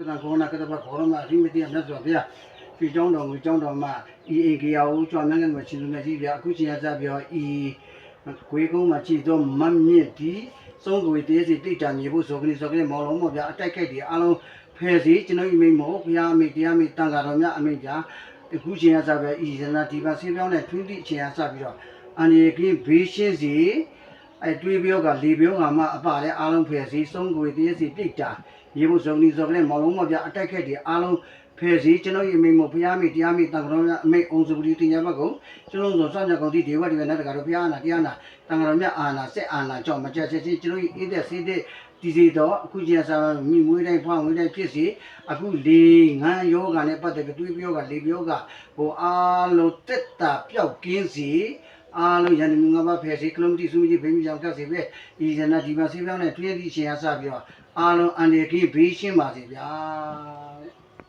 ကကောနာကတဘာခေါ်မှာရိမတိမြတ်စွာဘုရားရွှေကျောင်းတော်ငွေကျောင်းတော်မှာဤအေကရာဦးကျွမ်းငန်းမှာရှင်လူမြတ်ကြီးဗျာအခုရှင်ရစပြောဤခွေးကုန်းမှာကြည့်တော့မမြင့်ဒီစုံးကိုတေးစီတိတ်တံမြေဖို့ဆိုကနေမော်လုံးပေါ့ဗျာအတိုက်ခိုက်တွေအားလုံးဖယ်စီကျွန်တော်ဤမိမို့ဘုရားအမိတရားမိတန်ခါတော်များအမိဗျာအခုရှင်ရစပဲဤဇနာဒီပါဆေးပြောင်းနဲ့ထွင်းတိအချိန်ရစပြီးတော့အန်ဒီကင်းဘေးရှင်းစီတွေးပြောကလေပြောကမှအပလည်းအားလုံးဖယ်စီစုံးကိုတေးစီတိတ်တံမြေဖို့ဆိုကနေမော်လုံးပေါ့ဗျာအတိုက်ခိုက်တွေအားလုံးဖယ်စီကျွန်တော်ဤမိမို့ဘုရားမိတရားမိတန်ခါတော်များအမိအောင်စုပတိတင်ညာဘက်ကိုကျွန်တော်ဆိုစံကြကုန်တိဒေဝတိကနတ်တကာတို့ဘုရားနာတရားနာတန်ခါတော်များအာနာစက်အာနာကြောင့်မကြက်ချက်ချင်းကျွန်တော်ဤအေးတဲ့စေးတဲ့ဒီစီတော့အခုကျန်စာမိမွေးတိုင်းဖွားမွေးတိုင်းဖြစ်စီအခုလေငန်းယောဂနဲ့ပတ်သက်ပြီးတွေးပြောကလေပြောကဟိုအားလုံးတက်တာပျောက်ကင်းစီအားလုံးရန်သူငါးပါးဖယ်စီကလုံးတိစုကြီးဘိမိကြောင့်ကတ်စီပဲဤဇနာဒီမှာဆေးပြောင်းနဲ့ထွေးသည့်ရှင်ရစပြီးတော့အားလုံးအန်ဒီကီဘေးရှင်းပါစေဗျာ